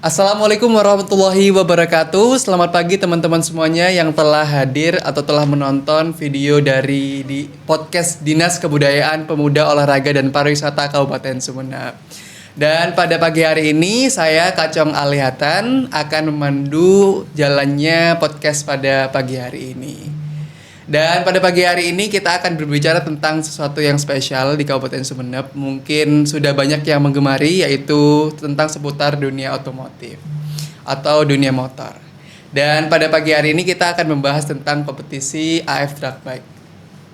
Assalamualaikum warahmatullahi wabarakatuh. Selamat pagi teman-teman semuanya yang telah hadir atau telah menonton video di podcast Dinas Kebudayaan Pemuda Olahraga dan Pariwisata Kabupaten Sumeneb. Dan pada pagi hari ini saya Kacong Alihatan akan memandu jalannya podcast pada pagi hari ini. Dan pada pagi hari ini kita akan berbicara tentang sesuatu yang spesial di Kabupaten Sumeneb. Mungkin sudah banyak yang menggemari, yaitu tentang seputar dunia otomotif atau dunia motor. Dan pada pagi hari ini kita akan membahas tentang kompetisi AF Drag Bike.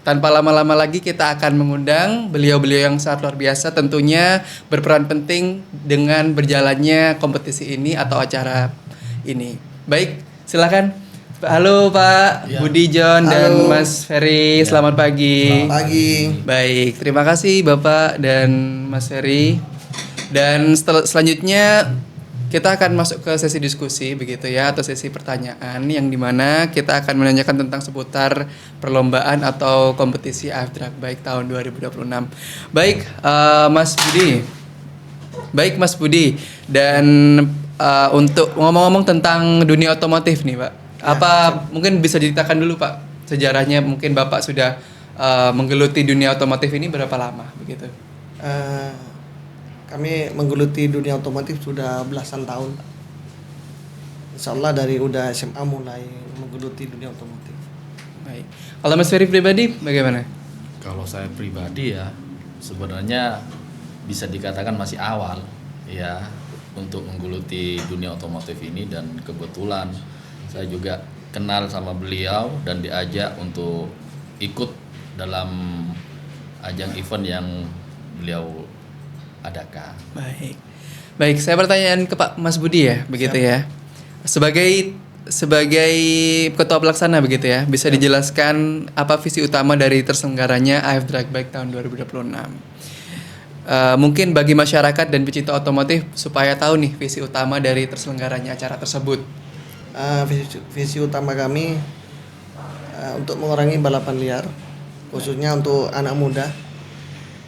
Tanpa lama-lama lagi kita akan mengundang beliau-beliau yang sangat luar biasa, tentunya berperan penting dengan berjalannya kompetisi ini atau acara ini. Baik, silakan. Halo Pak Ya. Budi John dan Halo. Mas Ferry, selamat pagi. Selamat pagi. Baik, terima kasih Bapak dan Mas Ferry. Dan selanjutnya kita akan masuk ke sesi diskusi begitu ya, atau sesi pertanyaan yang dimana kita akan menanyakan tentang seputar perlombaan atau kompetisi AF Drag Bike tahun 2026. Baik, Mas Budi. Baik Mas Budi, dan untuk ngomong-ngomong tentang dunia otomotif nih Pak, mungkin bisa diceritakan dulu Pak sejarahnya, mungkin Bapak sudah menggeluti dunia otomotif ini berapa lama begitu? Kami menggeluti dunia otomotif sudah belasan tahun. Insya Allah dari udah SMA mulai menggeluti dunia otomotif. Baik. Kalau Mas Ferry pribadi bagaimana? Kalau saya pribadi ya sebenarnya bisa dikatakan masih awal ya untuk menggeluti dunia otomotif ini, dan kebetulan saya juga kenal sama beliau dan diajak untuk ikut dalam ajang event yang beliau adakan. Baik. Baik, saya pertanyaan ke Pak Mas Budi ya, begitu ya. Sebagai ketua pelaksana begitu ya, bisa dijelaskan apa visi utama dari terselenggaranya AF Drag Bike tahun 2026? Mungkin bagi masyarakat dan pecinta otomotif supaya tahu nih visi utama dari terselenggaranya acara tersebut. Visi utama kami untuk mengurangi balapan liar, khususnya untuk anak muda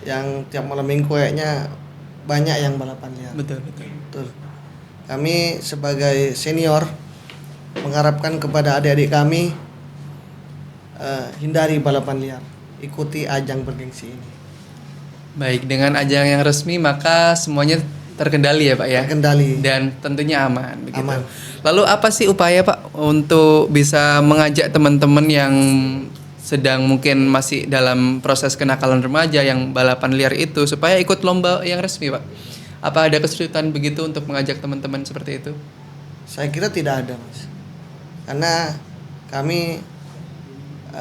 yang tiap malam minggu kayaknya banyak yang balapan liar. Betul. Kami sebagai senior mengharapkan kepada adik-adik kami hindari balapan liar, ikuti ajang bergengsi ini. Baik, dengan ajang yang resmi maka semuanya terkendali ya Pak ya? Terkendali. Dan tentunya aman begitu. Aman. Lalu apa sih upaya Pak untuk bisa mengajak teman-teman yang sedang mungkin masih dalam proses kenakalan remaja yang balapan liar itu supaya ikut lomba yang resmi Pak? Apa ada kesulitan begitu untuk mengajak teman-teman seperti itu? Saya kira tidak ada, Mas. Karena kami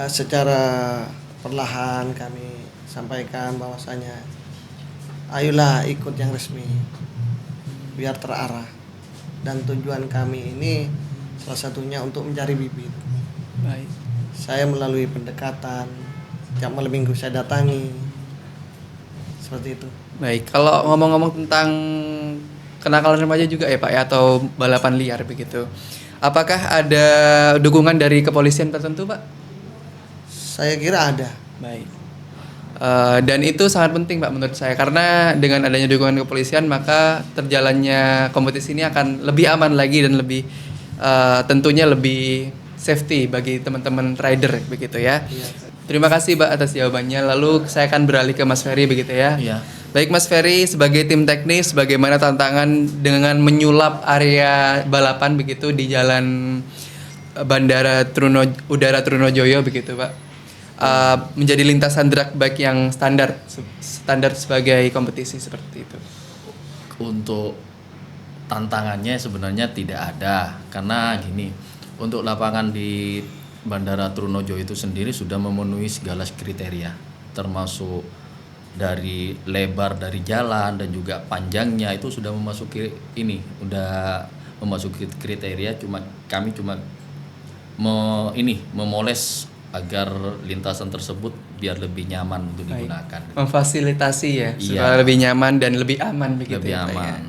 secara perlahan kami sampaikan bahwasanya ayolah ikut yang resmi biar terarah, dan tujuan kami ini salah satunya untuk mencari bibit. Baik. Saya melalui pendekatan tiap malam minggu saya datangi, seperti itu. Baik, kalau ngomong-ngomong tentang kenakalan remaja juga ya Pak ya, atau balapan liar begitu. Apakah ada dukungan dari kepolisian tertentu Pak? Saya kira ada. Baik. Dan itu sangat penting Pak menurut saya, karena dengan adanya dukungan kepolisian maka terjalannya kompetisi ini akan lebih aman lagi dan lebih tentunya lebih safety bagi teman-teman rider begitu ya. Iya. Terima kasih Pak atas jawabannya. Lalu saya akan beralih ke Mas Ferry begitu ya. Iya. Baik Mas Ferry, sebagai tim teknis bagaimana tantangan dengan menyulap area balapan begitu di jalan Bandara Udara Trunojoyo begitu Pak? Menjadi lintasan drag bike yang standar sebagai kompetisi seperti itu. Untuk tantangannya sebenarnya tidak ada, karena gini, untuk lapangan di Bandara Trunojoyo itu sendiri sudah memenuhi segala kriteria, termasuk dari lebar dari jalan dan juga panjangnya itu sudah memasuki kriteria. Kami cuma memoles agar lintasan tersebut biar lebih nyaman untuk digunakan. Memfasilitasi ya, Iya. supaya lebih nyaman dan lebih aman begitu Lebih ya Pak ya. aman.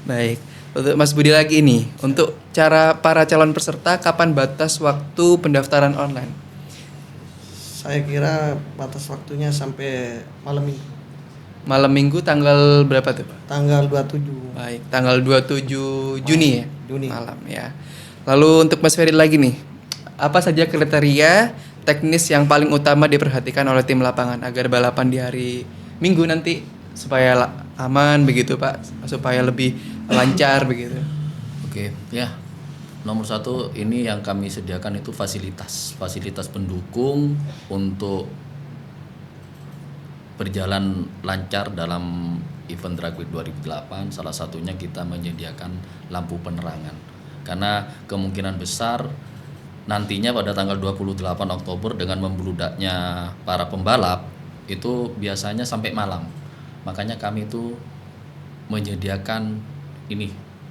Baik. Untuk Mas Budi lagi nih, untuk cara para calon peserta kapan batas waktu pendaftaran online? Saya kira batas waktunya sampai malam minggu. malam minggu tanggal berapa tuh Pak? Tanggal 27 Baik, tanggal 27 Juni ya? Juni. Malam ya. Lalu untuk Mas Ferry lagi nih, apa saja kriteria teknis yang paling utama diperhatikan oleh tim lapangan agar balapan di hari Minggu nanti supaya aman begitu Pak, supaya lebih lancar begitu. Oke, ya. Nomor satu ini yang kami sediakan itu fasilitas pendukung untuk berjalan lancar dalam event Drag Week 2008. Salah satunya kita menyediakan lampu penerangan. Karena kemungkinan besar nantinya pada tanggal 28 Oktober dengan membludaknya para pembalap itu biasanya sampai malam. Makanya kami itu menyediakan ini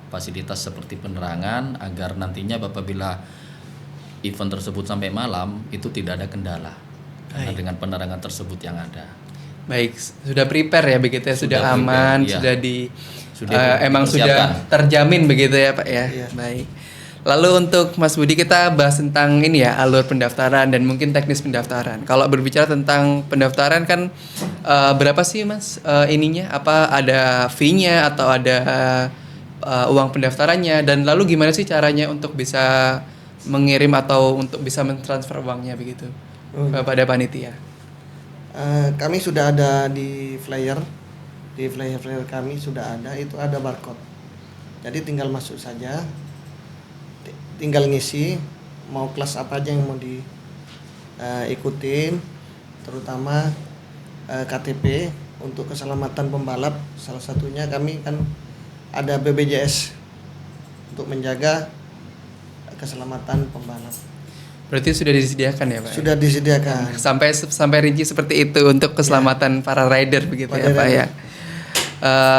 fasilitas seperti penerangan agar nantinya apabila event tersebut sampai malam itu tidak ada kendala. Karena dengan penerangan tersebut yang ada. Baik, sudah prepare ya begitu ya, sudah Sudah aman, prepare, iya. emang dipersiapkan. sudah terjamin begitu ya Pak ya. Iya. Baik. Lalu untuk Mas Budi kita bahas tentang ini ya, alur pendaftaran dan mungkin teknis pendaftaran. Kalau berbicara tentang pendaftaran kan berapa sih Mas ininya? Apa ada fee-nya atau ada uang pendaftarannya, dan lalu gimana sih caranya untuk bisa mengirim atau untuk bisa mentransfer uangnya begitu kepada panitia? Kami sudah ada di flyer kami sudah ada, itu ada barcode. Jadi tinggal masuk saja, tinggal ngisi mau kelas apa aja yang mau diikutin, terutama KTP untuk keselamatan pembalap. Salah satunya kami kan ada BPJS untuk menjaga keselamatan pembalap. Berarti sudah disediakan ya Pak? Sudah disediakan. Sampai rinci seperti itu untuk keselamatan para rider begitu ya Pada Pak rider. ya.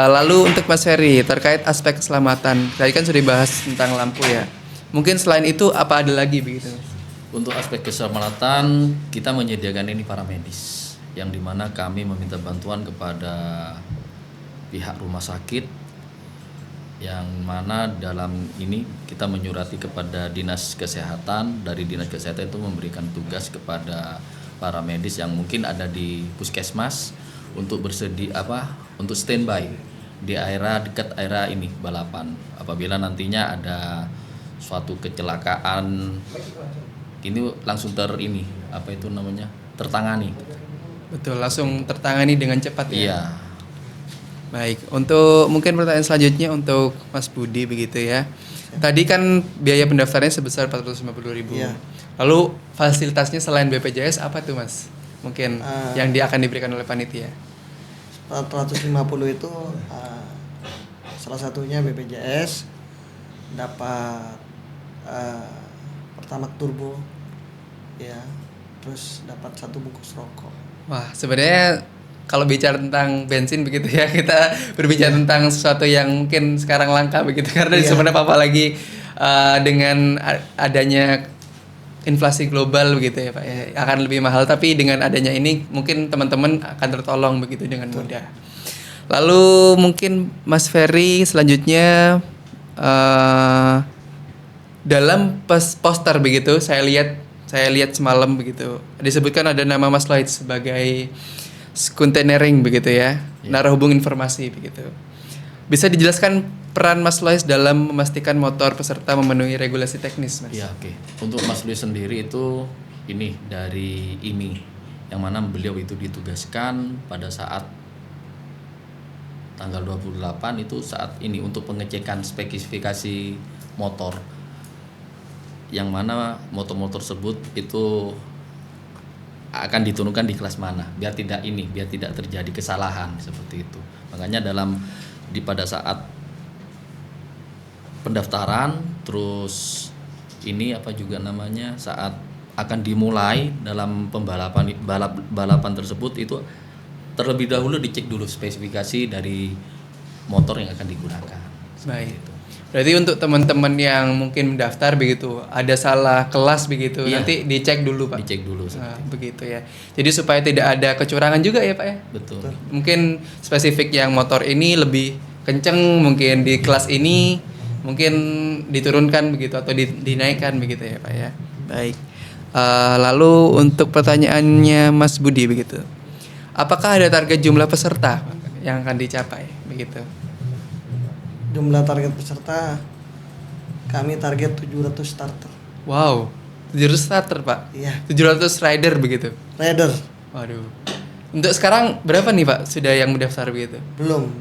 Lalu untuk Mas Ferry terkait aspek keselamatan, tadi kan sudah dibahas tentang lampu ya. Mungkin selain itu apa ada lagi begitu? Untuk aspek keselamatan kita menyediakan ini para medis, yang dimana kami meminta bantuan kepada pihak rumah sakit, yang mana dalam ini kita menyurati kepada dinas kesehatan. Dari dinas kesehatan itu memberikan tugas kepada para medis yang mungkin ada di puskesmas untuk untuk standby di area dekat area ini balapan. Apabila nantinya ada suatu kecelakaan ini langsung tertangani. Betul, langsung tertangani dengan cepat ya. Iya. Baik, untuk mungkin pertanyaan selanjutnya untuk Mas Budi begitu ya. Tadi kan biaya pendaftarannya sebesar 450.000. Iya. Lalu fasilitasnya selain BPJS apa tuh Mas? Mungkin yang akan diberikan oleh panitia. 450 itu salah satunya BPJS, dapat Pertamax Turbo ya, terus dapat 1 bungkus rokok. Wah, sebenarnya kalau bicara tentang bensin begitu ya, kita berbicara tentang sesuatu yang mungkin sekarang langka begitu, karena sebenarnya apa lagi dengan adanya inflasi global begitu ya Pak ya, akan lebih mahal, tapi dengan adanya ini mungkin teman-teman akan tertolong begitu dengan mudah. Lalu mungkin Mas Ferry selanjutnya dalam poster begitu saya lihat semalam begitu disebutkan ada nama Mas Lloyd sebagai skuntenering begitu ya, naruh hubung informasi begitu. Bisa dijelaskan peran Mas Lois dalam memastikan motor peserta memenuhi regulasi teknis, Mas? Ya, oke. Untuk Mas Lois sendiri itu ini dari IMI, yang mana beliau itu ditugaskan pada saat tanggal 28 itu saat ini untuk pengecekan spesifikasi motor, yang mana motor-motor tersebut itu akan diturunkan di kelas mana biar tidak terjadi kesalahan seperti itu. Makanya pada saat pendaftaran, terus saat akan dimulai dalam balapan tersebut itu terlebih dahulu dicek dulu spesifikasi dari motor yang akan digunakan. Baik. Berarti untuk teman-teman yang mungkin mendaftar begitu, ada salah kelas begitu, nanti dicek dulu Pak. Dicek dulu. Begitu ya. Jadi supaya tidak ada kecurangan juga ya Pak ya. Betul. Mungkin spesifik yang motor ini lebih kenceng, mungkin di kelas ini mungkin diturunkan begitu atau dinaikkan begitu ya Pak ya. Baik. Lalu untuk pertanyaannya Mas Budi begitu, apakah ada target jumlah peserta Pak? yang akan dicapai begitu? Jumlah target peserta kami target 700 starter. Wow, 700 starter Pak? Iya. 700 rider begitu? Rider. Waduh. Untuk sekarang berapa nih Pak sudah yang mendaftar begitu? Belum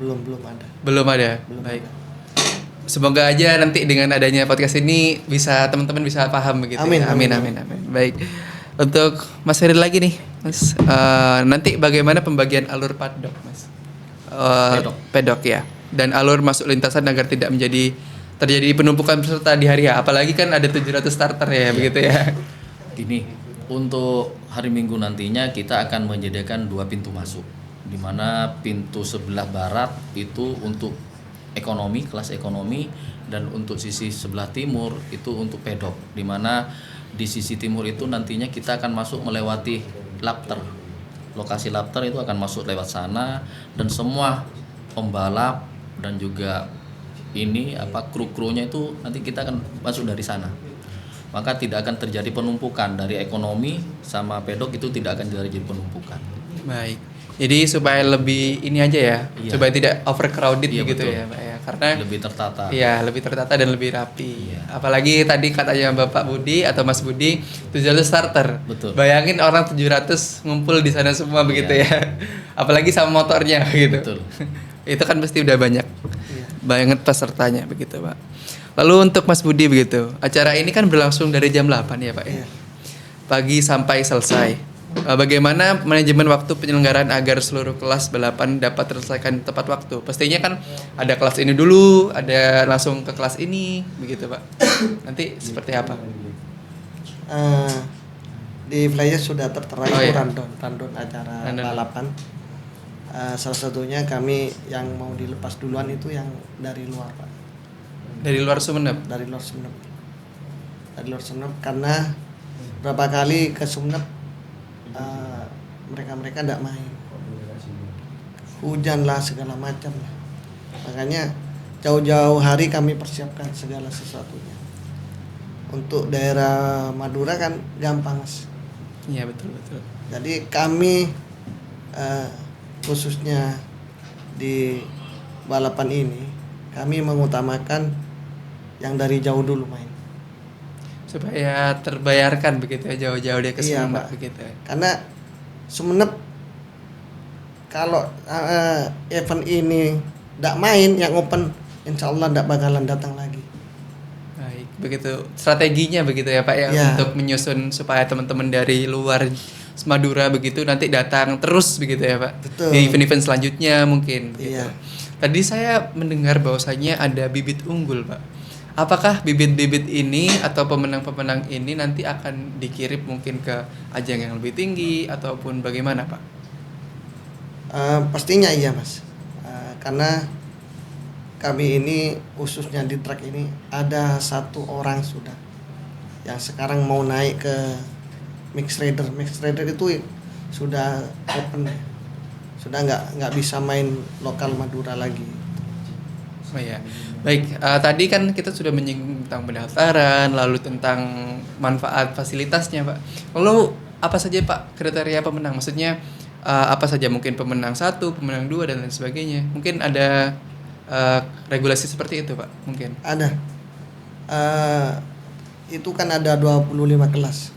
ada. Belum ada? Belum Baik. ada. Semoga aja nanti dengan adanya podcast ini bisa teman-teman bisa paham begitu. Amin, Ya. amin. Amin. Baik. Untuk Mas Ferry lagi nih, Mas. Nanti bagaimana pembagian alur paddock, Mas? Pedok ya. Dan alur masuk lintasan agar tidak terjadi penumpukan peserta di hari H. Apalagi kan ada 700 starter ya, begitu ya. Gini, untuk hari Minggu nantinya kita akan menyediakan 2 pintu masuk, di mana pintu sebelah barat itu untuk ekonomi, kelas ekonomi, dan untuk sisi sebelah timur itu untuk pedok, di mana di sisi timur itu nantinya kita akan masuk melewati Lapter. Lokasi Lapter itu akan masuk lewat sana, dan semua pembalap dan juga kru-krunya itu nanti kita akan masuk dari sana. Maka tidak akan terjadi penumpukan dari ekonomi sama pedok, itu tidak akan terjadi penumpukan. Baik. Jadi supaya lebih ini aja ya, Iya. supaya tidak overcrowded Iya, begitu betul. ya, Pak ya. Karena Lebih tertata. iya, lebih tertata dan lebih rapi. Iya. Apalagi tadi katanya Bapak Budi atau Mas Budi 700 starter. Betul. Bayangin orang 700 ngumpul di sana semua begitu Iya. ya. Apalagi sama motornya gitu. Betul. Itu kan pasti udah banyak. Iya. Banget pesertanya begitu, Pak. Lalu untuk Mas Budi begitu. Acara ini kan berlangsung dari jam 8 ya, Pak ya. Iya. Pagi sampai selesai. Bagaimana manajemen waktu penyelenggaraan agar seluruh kelas balapan dapat terselesaikan tepat waktu? Pastinya kan ada kelas ini dulu, ada langsung ke kelas ini, begitu Pak. Nanti seperti apa? Di flyer sudah tertera Oh, itu iya. rundown acara Rundown. balapan. Salah satunya kami yang mau dilepas duluan itu yang dari luar, Pak. Dari luar Sumeneb. Dari luar Sumeneb karena berapa kali ke Sumeneb mereka tidak main, hujan lah segala macam lah. Makanya jauh-jauh hari kami persiapkan segala sesuatunya. Untuk daerah Madura kan gampang, Mas. Iya betul. Jadi kami khususnya di balapan ini kami mengutamakan yang dari jauh dulu main. Supaya terbayarkan begitu ya, jauh-jauh dia ke Iya, Sumeneb Pak. begitu ya. Karena Sumeneb kalau event ini tidak main yang open, insya Allah tidak bakalan datang lagi. Baik, begitu strateginya begitu ya Pak ya, Ya. untuk menyusun supaya teman-teman dari luar Madura begitu nanti datang terus begitu ya Pak. Betul. Di event-event selanjutnya mungkin begitu. Iya. Tadi saya mendengar bahwasanya ada bibit unggul Pak. Apakah bibit-bibit ini atau pemenang-pemenang ini nanti akan dikirim mungkin ke ajang yang lebih tinggi ataupun bagaimana Pak? Pastinya iya, Mas. Karena kami ini khususnya di track ini ada 1 orang sudah yang sekarang mau naik ke Mixed Rider itu sudah open, sudah nggak bisa main lokal Madura lagi. Oh ya, baik. Tadi kan kita sudah menyinggung tentang pendaftaran, lalu tentang manfaat fasilitasnya, Pak. Lalu apa saja, Pak, kriteria pemenang? Maksudnya apa saja mungkin pemenang 1, pemenang 2 dan lain sebagainya? Mungkin ada regulasi seperti itu, Pak? Mungkin. Ada. Itu kan ada 25 kelas.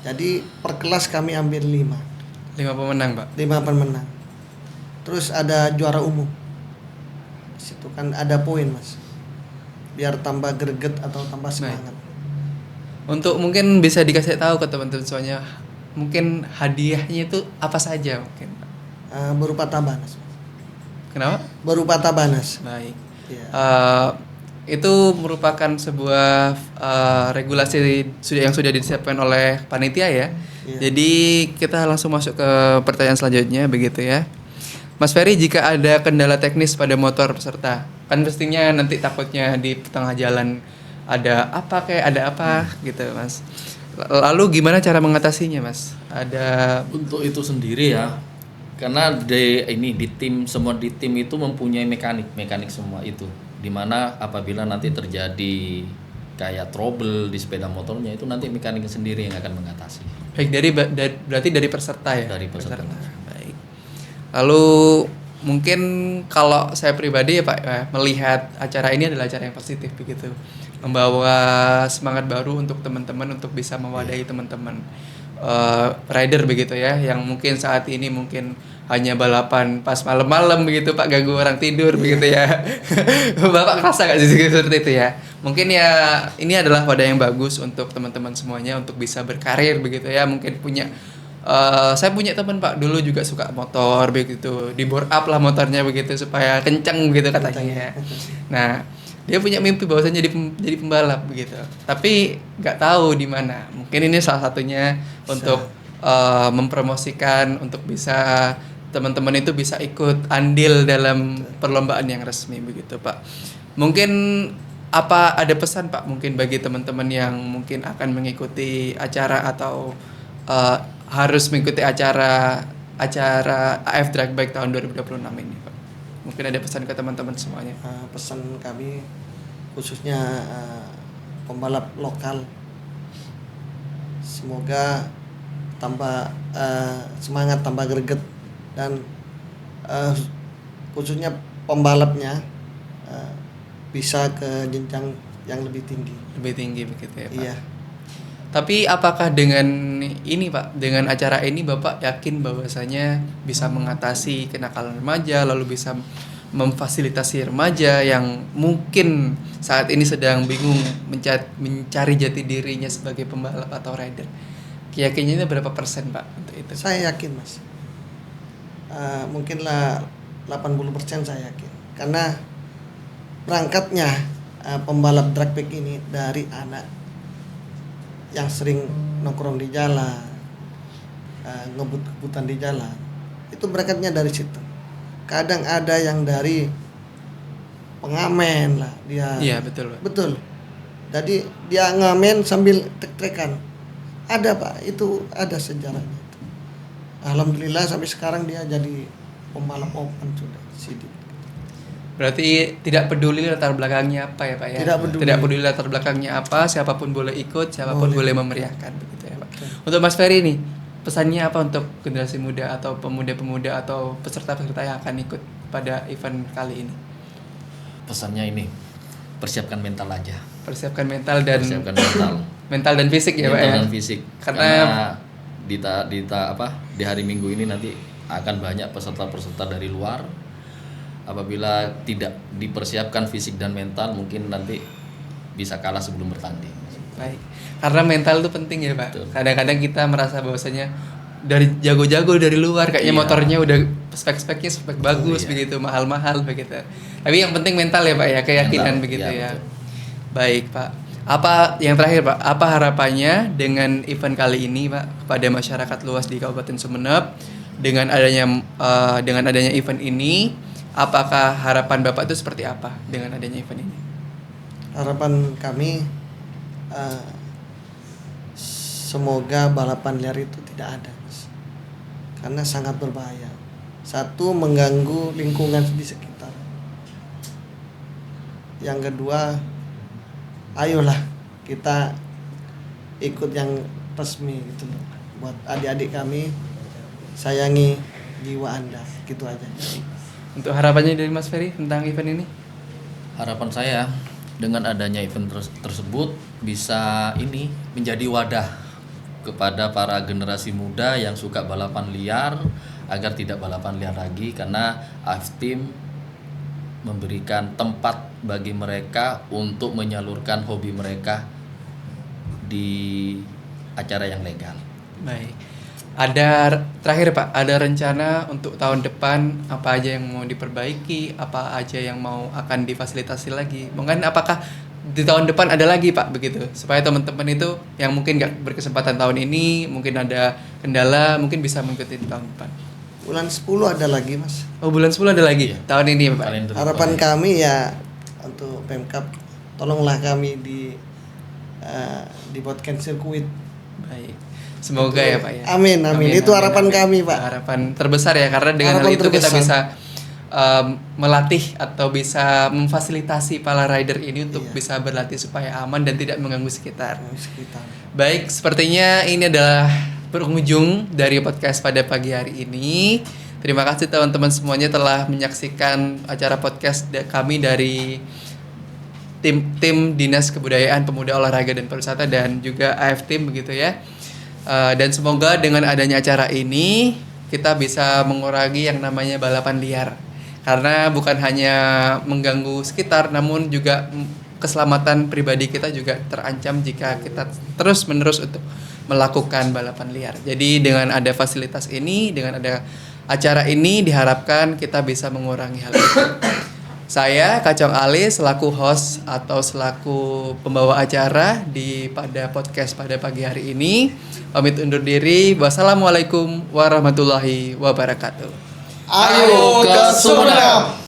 Jadi per kelas kami ambil 5 5 pemenang, Pak. 5 pemenang. Terus ada juara umum. Di situ kan ada poin, Mas. Biar tambah greget atau tambah semangat. Untuk mungkin bisa dikasih tahu ke teman-teman semuanya, mungkin hadiahnya itu apa saja mungkin, Pak? Berupa tabanas. Mas. Kenapa? Berupa tabanas. Baik. Iya. Itu merupakan sebuah regulasi yang sudah disiapkan oleh panitia ya. Iya. Jadi kita langsung masuk ke pertanyaan selanjutnya begitu ya. Mas Ferry, jika ada kendala teknis pada motor peserta, kan pastinya nanti takutnya di tengah jalan ada apa gitu, Mas. Lalu gimana cara mengatasinya, Mas? Ada Untuk itu sendiri ya, karena semua di tim itu mempunyai mekanik semua itu, dimana apabila nanti terjadi kayak trouble di sepeda motornya itu nanti mekanik sendiri yang akan mengatasi. baik berarti dari peserta ya? Dari peserta. Baik. Lalu mungkin kalau saya pribadi ya Pak, melihat acara ini adalah acara yang positif begitu, membawa semangat baru untuk teman-teman untuk bisa mewadahi teman-teman rider begitu ya, yang mungkin saat ini mungkin hanya balapan pas malam-malam begitu Pak, ganggu orang tidur begitu ya. Bapak ngerasa nggak sih seperti itu ya? Mungkin ya ini adalah wadah yang bagus untuk teman-teman semuanya untuk bisa berkarir begitu ya. Mungkin punya saya punya teman Pak dulu juga suka motor begitu, di bore up lah motornya begitu supaya kenceng begitu katanya. Nah dia punya mimpi bahwasanya jadi pembalap begitu, tapi nggak tahu di mana. Mungkin ini salah satunya untuk mempromosikan untuk bisa teman-teman itu bisa ikut andil dalam perlombaan yang resmi begitu Pak. Mungkin apa ada pesan Pak mungkin bagi teman-teman yang mungkin akan mengikuti acara atau harus mengikuti acara AF Drag Bike tahun 2026 ini Pak? Mungkin ada pesan ke teman-teman semuanya. Pesan kami khususnya pembalap lokal, semoga tambah semangat, tambah greget, dan khususnya pembalapnya bisa ke jenjang yang lebih tinggi. Lebih tinggi begitu ya Pak? Iya. Tapi apakah dengan ini Pak, dengan acara ini Bapak yakin bahwasanya bisa mengatasi kenakalan remaja, lalu bisa memfasilitasi remaja yang mungkin saat ini sedang bingung mencari jati dirinya sebagai pembalap atau rider? Keyakinannya berapa persen Pak untuk itu? Saya yakin Mas, mungkinlah 80% saya yakin, karena berangkatnya pembalap drag bike ini dari anak yang sering nongkrong di jalan, ngebut-ngebutan di jalan, itu berangkatnya dari situ. Kadang ada yang dari pengamen lah dia. Iya betul Pak. Betul. Jadi dia ngamen sambil trek-trekan. Ada Pak, itu ada sejarahnya. Alhamdulillah sampai sekarang dia jadi pembalap open sudah sidik. Berarti tidak peduli latar belakangnya apa ya Pak ya? Tidak peduli latar belakangnya apa, siapapun boleh ikut, siapapun boleh memeriahkan begitu ya Pak. Oke. Untuk Mas Ferry nih, pesannya apa untuk generasi muda atau pemuda-pemuda atau peserta-peserta yang akan ikut pada event kali ini? Pesannya ini, persiapkan mental aja. Persiapkan mental dan Persiapkan mental. mental dan fisik ya Pak ya. Mental dan fisik. Karena di hari Minggu ini nanti akan banyak peserta-peserta dari luar. Apabila tidak dipersiapkan fisik dan mental, mungkin nanti bisa kalah sebelum bertanding. baik. Karena mental itu penting ya Pak. Betul. Kadang-kadang kita merasa bahwasanya dari jago-jago dari luar kayaknya Iya. motornya udah spek-speknya spek bagus Iya. begitu, mahal-mahal begitu. Tapi yang penting mental ya Pak ya, keyakinan Mental, begitu iya, ya. betul. Baik Pak. Apa yang terakhir Pak? Apa harapannya dengan event kali ini Pak kepada masyarakat luas di Kabupaten Sumeneb dengan adanya event ini? Apakah harapan Bapak itu seperti apa dengan adanya event ini? Harapan kami semoga balapan liar itu tidak ada, Mas. Karena sangat berbahaya. Satu, mengganggu lingkungan di sekitar. Yang kedua, ayolah kita ikut yang resmi gitu loh. Buat adik-adik kami, sayangi jiwa Anda, gitu aja. Untuk harapannya dari Mas Ferry tentang event ini? Harapan saya dengan adanya event tersebut bisa ini menjadi wadah kepada para generasi muda yang suka balapan liar agar tidak balapan liar lagi, karena AF Team memberikan tempat bagi mereka untuk menyalurkan hobi mereka di acara yang legal. Baik. Ada terakhir Pak, ada rencana untuk tahun depan apa aja yang mau diperbaiki, apa aja yang mau akan difasilitasi lagi? Mungkin apakah di tahun depan ada lagi Pak begitu, supaya teman-teman itu yang mungkin nggak berkesempatan tahun ini, mungkin ada kendala, mungkin bisa mengikuti di tahun depan. Bulan 10 ada lagi, Mas. Oh bulan 10 ada lagi? Iya. Tahun ini Pak? Kalender Harapan Bapak. kami ya untuk Pemkab, tolonglah kami dibuatkan sirkuit. Baik. Semoga ya Pak ya. Amin, amin. Itu harapan kami, Pak. Harapan terbesar ya, karena dengan Harapan hal itu kita terbesar. bisa melatih atau bisa memfasilitasi para rider ini untuk Iya. bisa berlatih supaya aman dan tidak mengganggu sekitar. Sekitar. Baik, sepertinya ini adalah penghujung dari podcast pada pagi hari ini. Terima kasih teman-teman semuanya telah menyaksikan acara podcast kami dari tim Dinas Kebudayaan Pemuda Olahraga dan Pariwisata dan juga AF Team begitu ya. Dan semoga dengan adanya acara ini kita bisa mengurangi yang namanya balapan liar. Karena bukan hanya mengganggu sekitar namun juga keselamatan pribadi kita juga terancam jika kita terus-menerus untuk melakukan balapan liar. Jadi dengan ada fasilitas ini, dengan ada acara ini diharapkan kita bisa mengurangi hal itu. Saya Kacong Ali selaku host atau selaku pembawa acara pada podcast pada pagi hari ini pamit undur diri. Wassalamualaikum warahmatullahi wabarakatuh. Ayo ke Sumedang.